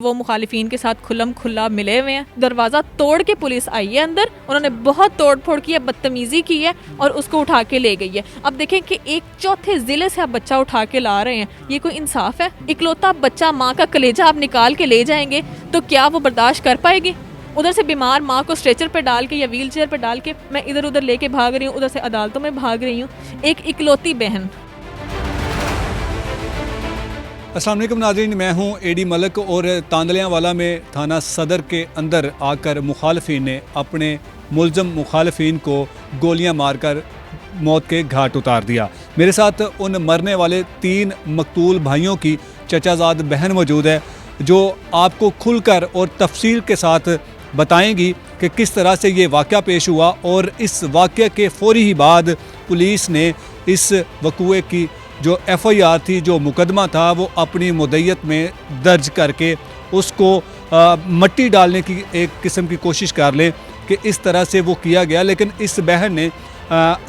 वो मुखालिफिन के साथ खुल्लम खुल्ला मिले हुए हैं। दरवाज़ा तोड़ के पुलिस आई है अंदर, उन्होंने बहुत तोड़ फोड़ की है, बदतमीज़ी की है और उसको उठा के ले गई है। अब देखें कि एक चौथे ज़िले से आप बच्चा उठा के ला रहे हैं, ये कोई इंसाफ है? इकलौता बच्चा, माँ का कलेजा आप निकाल के ले जाएंगे तो क्या वो बर्दाश्त कर पाएगी? उधर से बीमार माँ को स्ट्रेचर पे डाल के या व्हील चेयर पे डाल के मैं इधर उधर लेके भाग रही हूँ, उधर से अदालतों में भाग रही हूँ, एक इकलौती बहन। अस्सलाम वालेकुम नाज़रीन, मैं हूं एडी मलिक और तांदलियांवाला में थाना सदर के अंदर आकर मुखालफिन ने अपने मुलज़म मुखालफिन को गोलियां मारकर मौत के घाट उतार दिया। मेरे साथ उन मरने वाले 3 मकतूल भाइयों की चचाज़ाद बहन मौजूद है जो आपको खुलकर और तफसील के साथ बताएंगी कि किस तरह से ये वाक़या पेश हुआ और इस वाक़े के फ़ौरी ही बाद पुलिस ने इस वक़ूए की जो FIR थी, जो मुकदमा था, वो अपनी मुद्दत में दर्ज करके उसको मट्टी डालने की एक किस्म की कोशिश कर लें कि इस तरह से वो किया गया। लेकिन इस बहन ने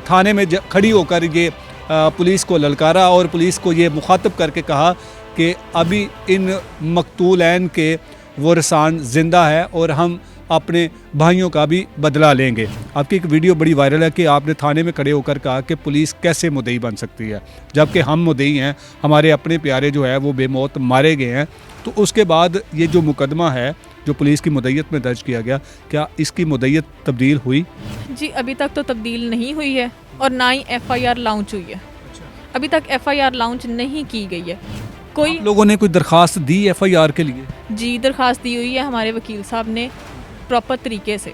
थाने में खड़ी होकर ये पुलिस को ललकारा और पुलिस को ये मुखातब करके कहा कि अभी इन मकतूलैन के वारिसान ज़िंदा है और हम अपने भाइयों का भी बदला लेंगे। आपकी एक वीडियो बड़ी वायरल है कि आपने थाने में खड़े होकर कहा कि पुलिस कैसे मुद्दई बन सकती है, जबकि हम मुद्दई हैं, हमारे अपने प्यारे जो है वो बेमौत मारे गए हैं। तो उसके बाद ये जो मुकदमा है जो पुलिस की मुद्दत में दर्ज किया गया, क्या इसकी मुद्दत तब्दील हुई? जी, अभी तक तो तब्दील नहीं हुई है और ना ही FIR लॉन्च हुई है। अभी तक FIR लॉन्च नहीं की गई है। कोई लोगों ने कोई दरख्वास्त दी FIR के लिए? जी, दरख्वास्त दी हुई है हमारे वकील साहब ने प्रॉपर तरीके से,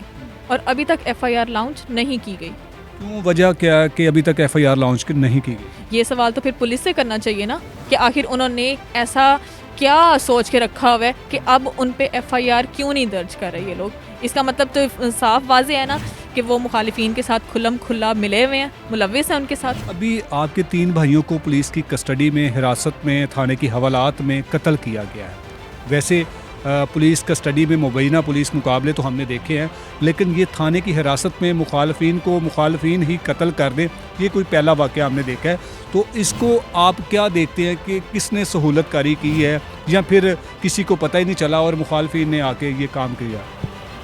और अभी तक FIR लॉन्च नहीं की गई। क्यों, वजह क्या है कि अभी तक FIR लॉन्च नहीं की गई? ये सवाल तो फिर पुलिस से करना चाहिए ना कि आखिर उन्होंने ऐसा क्या सोच के रखा हुआ है कि अब उन पे FIR क्यों नहीं दर्ज कर रहे ये लोग। इसका मतलब तो साफ वाज़े है ना कि वो मुखालिफिन के साथ खुल्लम खुल्ला मिले हुए हैं, मुलव्विस हैं उनके साथ। अभी आपके 3 भाइयों को पुलिस की कस्टडी में, हिरासत में, थाने की हवालात में कत्ल किया गया है। वैसे पुलिस कस्टडी में मुबैना पुलिस मुकाबले तो हमने देखे हैं, लेकिन ये थाने की हिरासत में मुखालफिन को मुखालफिन ही कत्ल कर दें, ये कोई पहला वाक़या हमने देखा है। तो इसको आप क्या देखते हैं कि किसने सहूलतकारी की है या फिर किसी को पता ही नहीं चला और मुखालफिन ने आके ये काम किया?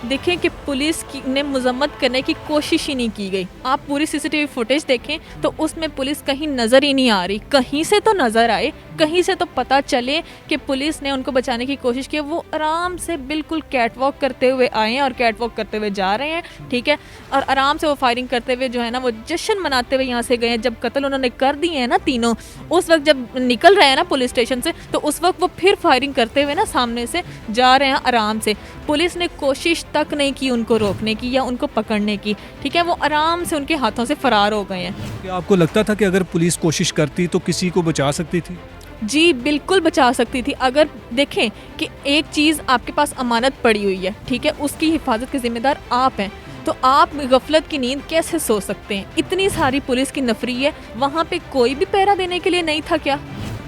देखें कि पुलिस ने मजम्मत करने की कोशिश ही नहीं की गई। आप पूरी CCTV फुटेज देखें तो उसमें पुलिस कहीं नज़र ही नहीं आ रही। कहीं से तो नज़र आए, कहीं से तो पता चले कि पुलिस ने उनको बचाने की कोशिश की। वो आराम से बिल्कुल कैट वॉक करते हुए आए हैं और कैट वॉक करते हुए जा रहे हैं, ठीक है, और आराम से वो फायरिंग करते हुए जो है ना वो जश्न मनाते हुए यहाँ से गए हैं। जब कत्ल उन्होंने कर दिए हैं ना तीनों, उस वक्त जब निकल रहे हैं ना पुलिस स्टेशन से, तो उस वक्त वो फिर फायरिंग करते हुए ना सामने से जा रहे हैं आराम से। पुलिस ने कोशिश तक नहीं की उनको रोकने की या उनको पकड़ने की, ठीक है, वो आराम से उनके हाथों से फरार हो गए हैं। क्या आपको लगता था कि अगर पुलिस कोशिश करती तो किसी को बचा सकती थी? जी, बिल्कुल बचा सकती थी। अगर देखें कि एक चीज़ आपके पास अमानत पड़ी हुई है, ठीक है, उसकी हिफाजत के जिम्मेदार आप हैं, तो आप गफलत की नींद कैसे सो सकते हैं? इतनी सारी पुलिस की नफरी है, वहाँ पे कोई भी पहरा देने के लिए नहीं था क्या?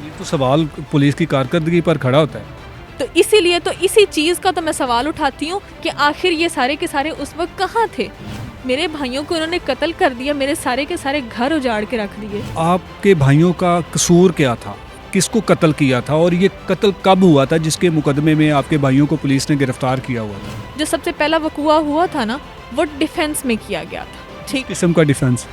ये तो सवाल पुलिस की कारकर्दगी पर खड़ा होता है। तो इसीलिए तो इसी चीज़ का तो मैं सवाल उठाती हूँ कि आखिर ये सारे के सारे उस वक्त कहाँ थे? मेरे भाइयों को उन्होंने कत्ल कर दिया, मेरे सारे के सारे घर उजाड़ के रख दिए। आपके भाइयों का कसूर क्या था? किसको कत्ल किया था और ये कत्ल कब हुआ था जिसके मुकदमे में आपके भाइयों को पुलिस ने गिरफ्तार किया हुआ था? जो सबसे पहला वक़ूआ हुआ था ना, वो डिफेंस में किया गया था। ठीक, किस्म का डिफेंस?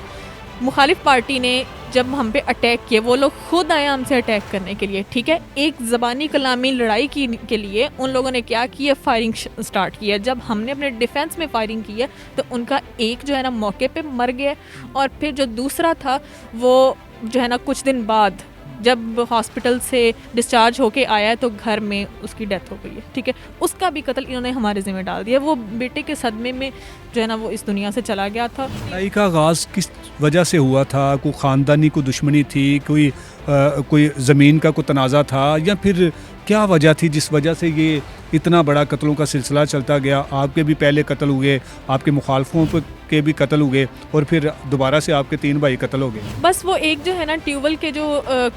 मुखालिफ पार्टी ने जब हम पे अटैक किए, वो लोग खुद आए हमसे अटैक करने के लिए, ठीक है, एक ज़बानी कलामी लड़ाई के लिए उन लोगों ने क्या किया, फायरिंग स्टार्ट की है। जब हमने अपने डिफेंस में फायरिंग की है तो उनका एक जो है ना मौके पे मर गया, और फिर जो दूसरा था वो जो है ना कुछ दिन बाद जब हॉस्पिटल से डिस्चार्ज होके आया है तो घर में उसकी डेथ हो गई है, ठीक है, उसका भी कत्ल इन्होंने हमारे ज़िम्मे डाल दिया। वो बेटे के सदमे में जो है ना वो इस दुनिया से चला गया था। लड़ाई का आगाज़ किस वजह से हुआ था? कोई ख़ानदानी को दुश्मनी थी, कोई ज़मीन का कोई तनाज़ा था, या फिर क्या वजह थी जिस वजह से ये इतना बड़ा कत्लों का सिलसिला चलता गया? आपके भी पहले कत्ल हुए, आपके मुखालफों के भी कत्ल हुए और फिर दोबारा से आपके 3 भाई कत्ल हो गए। बस वो एक जो है ना ट्यूबवेल के जो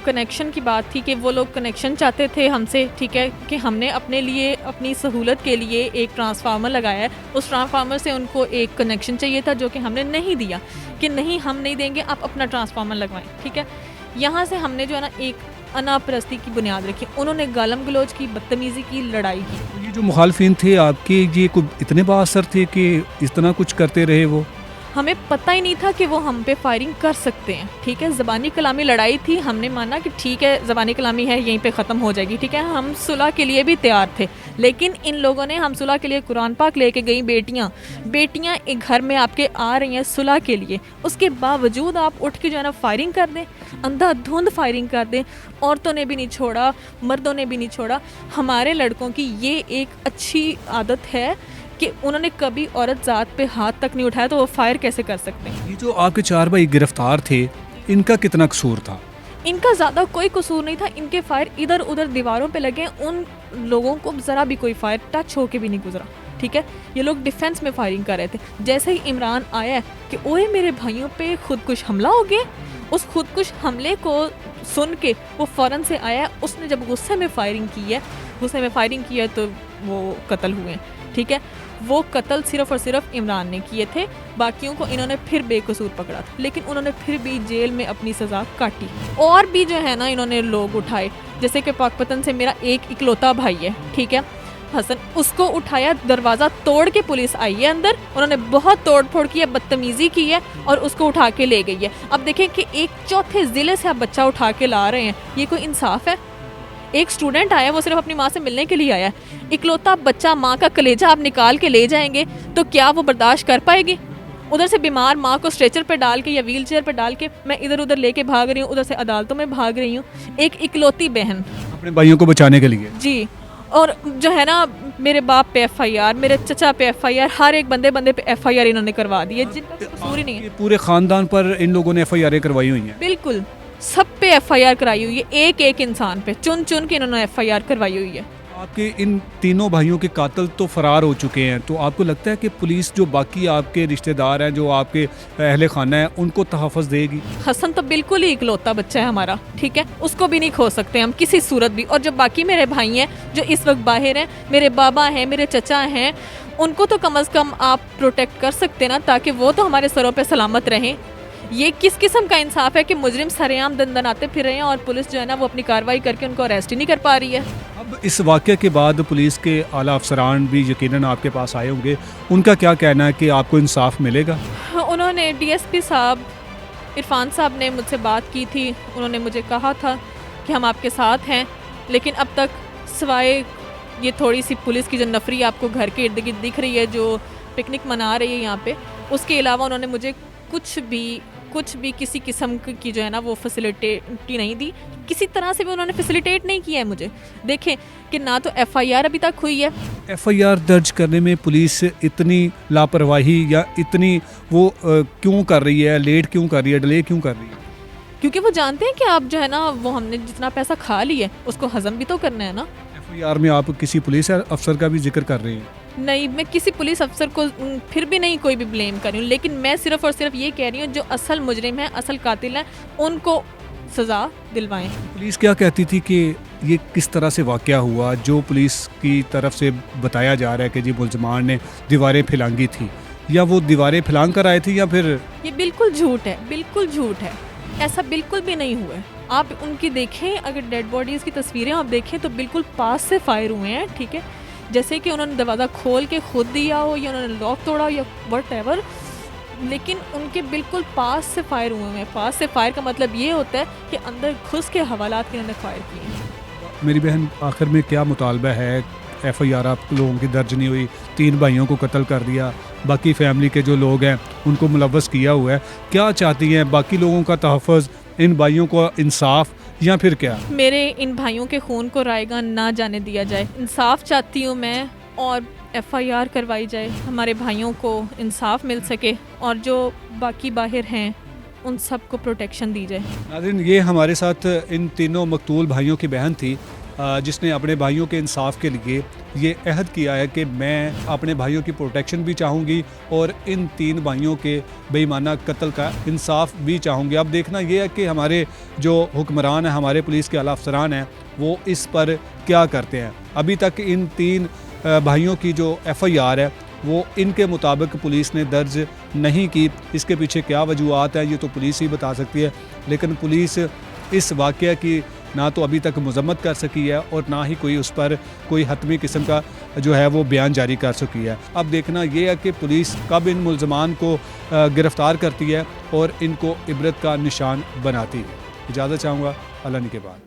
कनेक्शन की बात थी कि वो लोग कनेक्शन चाहते थे हमसे, ठीक है, कि हमने अपने लिए अपनी सहूलत के लिए एक ट्रांसफार्मर लगाया है। उस ट्रांसफार्मर से उनको एक कनेक्शन चाहिए था जो कि हमने नहीं दिया, कि नहीं हम नहीं देंगे, आप अपना ट्रांसफार्मर लगवाएं, ठीक है। यहाँ से हमने जो है ना एक अनापरस्ती की बुनियाद रखी, उन्होंने गालम गलोच की, बदतमीज़ी की, लड़ाई की। ये जो मुखालफिन थे आपके, ये कोई इतने बाअसर थे कि इस तरह कुछ करते रहे वो? हमें पता ही नहीं था कि वो हम पे फायरिंग कर सकते हैं, ठीक है। ज़बानी कलामी लड़ाई थी, हमने माना कि ठीक है ज़बानी कलामी है, यहीं पे ख़त्म हो जाएगी, ठीक है। हम सुलह के लिए भी तैयार थे, लेकिन इन लोगों ने, हम सुलह के लिए कुरान पाक लेके गई बेटियां एक घर में आपके आ रही हैं सुलह के लिए, उसके बावजूद आप उठ के जो है ना फायरिंग कर दें, अंधाधुंध फायरिंग कर दें। औरतों ने भी नहीं छोड़ा, मर्दों ने भी नहीं छोड़ा। हमारे लड़कों की ये एक अच्छी आदत है कि उन्होंने कभी औरत ज़ात पे हाथ तक नहीं उठाया, तो वो फायर कैसे कर सकते हैं। ये जो आपके 4 भाई गिरफ्तार थे, इनका कितना कसूर था? इनका ज़्यादा कोई कसूर नहीं था, इनके फायर इधर उधर दीवारों पे लगे, उन लोगों को ज़रा भी कोई फायर टच होके भी नहीं गुजरा, ठीक है। ये लोग डिफेंस में फायरिंग कर रहे थे। जैसे ही इमरान आया कि ओए मेरे भाइयों पे खुदकुश हमला हो गया, उस खुदकुश हमले को सुन के वो फ़ौरन से आया। उसने जब गुस्से में फायरिंग की है तो वो कत्ल हुए हैं, ठीक है। वो कत्ल सिर्फ और सिर्फ इमरान ने किए थे, बाकियों को इन्होंने फिर बेकसूर पकड़ा था, लेकिन उन्होंने फिर भी जेल में अपनी सज़ा काटी। और भी जो है ना इन्होंने लोग उठाए, जैसे कि पाकपतन से मेरा एक इकलौता भाई है, ठीक है, हसन, उसको उठाया, दरवाज़ा तोड़ के पुलिस आई है अंदर, उन्होंने बहुत तोड़ फोड़ की है, बदतमीज़ी की है और उसको उठा के ले गई है। अब देखें कि एक चौथे ज़िले से आप बच्चा उठा के ला रहे हैं, ये कोई इंसाफ है? एक स्टूडेंट आया, वो सिर्फ अपनी माँ से मिलने के लिए आया है, इकलौता बच्चा, माँ का कलेजा आप निकाल के ले जाएंगे तो क्या वो बर्दाश्त कर पाएगी? उधर से बीमार माँ को स्ट्रेचर पे डाल के या व्हील चेयर पे डाल के मैं इधर उधर लेके भाग रही हूँ, उधर से अदालतों में भाग रही हूँ, एक इकलौती बहन अपने भाइयों को बचाने के लिए। जी। और जो है ना मेरे बाप पे एफआईआर, मेरे चचा पे एफआईआर, हर एक बंदे पे एफआईआर इन्होंने करवा दी है, जिनका कोई कसूर ही नहीं है। पूरे खानदान पर इन लोगों ने एफआईआर करवाई हुई हैं। बिल्कुल, सब पे एफआईआर कराई हुई है, एक एक इंसान पे चुन चुन के इन्होंने एफआईआर करवाई हुई है। आपके इन तीनों भाइयों के कातिल तो फरार हो चुके हैं, तो आपको लगता है कि पुलिस जो बाकी आपके रिश्तेदार हैं, जो आपके अहले खाना है, उनको तहफ़्फ़ुज़ देगी? हसन तो बिल्कुल ही इकलौता बच्चा है हमारा, ठीक है, उसको भी नहीं खो सकते हम किसी सूरत भी। और जो बाकी मेरे भाई हैं जो इस वक्त बाहर हैं, मेरे बाबा हैं, मेरे चचा हैं, उनको तो कम अज़ कम आप प्रोटेक्ट कर सकते ना, ताकि वो तो हमारे सरों पे सलामत रहें। ये किस किस्म का इंसाफ है कि मुजरिम सरेआम दंदनाते फिर रहे हैं और पुलिस जो है ना वो अपनी कार्रवाई करके उनको अरेस्ट ही नहीं कर पा रही है। अब इस वाक़े के बाद पुलिस के आला अफसरान भी यकीनन आपके पास आए होंगे, उनका क्या कहना है कि आपको इंसाफ मिलेगा? उन्होंने डीएसपी साहब इरफान साहब ने मुझसे बात की थी, उन्होंने मुझे कहा था कि हम आपके साथ हैं, लेकिन अब तक सिवाय ये थोड़ी सी पुलिस की जो नफरी आपको घर के इर्द गिर्द दिख रही है, जो पिकनिक मना रही है यहाँ पे, उसके अलावा उन्होंने मुझे कुछ भी किसी किस्म की जो है ना वो फैसिलिटी नहीं दी, किसी तरह से भी उन्होंने फैसिलिटेट नहीं किया है मुझे। देखें कि ना तो एफआईआर अभी तक हुई है। एफआईआर दर्ज करने में पुलिस इतनी लापरवाही या इतनी वो क्यों कर रही है, लेट क्यों कर रही है, डिले क्यों कर रही है? क्योंकि वो जानते हैं कि आप जो है ना वो हमने जितना पैसा खा लिया है उसको हजम भी तो करना है ना। एफआईआर में आप किसी पुलिस अफसर का भी जिक्र कर रहे हैं? नहीं, मैं किसी पुलिस अफसर को फिर भी नहीं कोई भी ब्लेम कर रही हूँ, लेकिन मैं सिर्फ और सिर्फ ये कह रही हूँ जो असल मुजरिम है, असल कातिल है, उनको सज़ा दिलवाएं। पुलिस क्या कहती थी कि ये किस तरह से वाक़या हुआ? जो पुलिस की तरफ से बताया जा रहा है कि जी मुलजमान ने दीवारें फैलांगी थी, या वो दीवारें फैलांग कर आए थे, या फिर ये बिल्कुल झूठ है, बिल्कुल झूठ है, ऐसा बिल्कुल भी नहीं हुआ है। आप उनकी देखें, अगर डेड बॉडीज़ की तस्वीरें आप देखें तो बिल्कुल पास से फायर हुए हैं, ठीक है, जैसे कि उन्होंने दरवाज़ा खोल के खुद दिया हो या उन्होंने लॉक तोड़ा या व्हाटएवर, लेकिन उनके बिल्कुल पास से फायर हुए हैं। पास से फायर का मतलब ये होता है कि अंदर घुस के हवालात के इन्होंने फायर किए हैं। मेरी बहन, आखिर में क्या मुतालबा है? एफआईआर आप लोगों की दर्ज नहीं हुई, 3 भाइयों को कत्ल कर दिया, बाकी फैमिली के जो लोग हैं उनको मुलव्वस किया हुआ है, क्या चाहती हैं? बाकी लोगों का तहफ़्फ़ुज़, इन भाइयों को इंसाफ, या फिर क्या? मेरे इन भाइयों के खून को रायगा ना जाने दिया जाए, इंसाफ चाहती हूँ मैं, और एफआईआर करवाई जाए, हमारे भाइयों को इंसाफ मिल सके और जो बाकी बाहर हैं उन सब को प्रोटेक्शन दी जाए। नाज़रीन, ये हमारे साथ इन तीनों मकतूल भाइयों की बहन थी, जिसने अपने भाइयों के इंसाफ के लिए ये अहद किया है कि मैं अपने भाइयों की प्रोटेक्शन भी चाहूँगी और इन 3 भाइयों के बेईमाना कत्ल का इंसाफ भी चाहूँगी। अब देखना ये है कि हमारे जो हुक्मरान हैं, हमारे पुलिस के आला अफसरान हैं, वो इस पर क्या करते हैं। अभी तक इन 3 भाइयों की जो एफआईआर है वो इनके मुताबिक पुलिस ने दर्ज नहीं की। इसके पीछे क्या वजूहत हैं ये तो पुलिस ही बता सकती है, लेकिन पुलिस इस वाक़या की ना तो अभी तक मजम्मत कर सकी है और ना ही कोई उस पर कोई हतमी किस्म का जो है वो बयान जारी कर सकी है। अब देखना ये है कि पुलिस कब इन मुल्ज़मान को गिरफ़्तार करती है और इनको इबरत का निशान बनाती है। इजाज़त चाहूँगा, अल्लाह ने के बाद।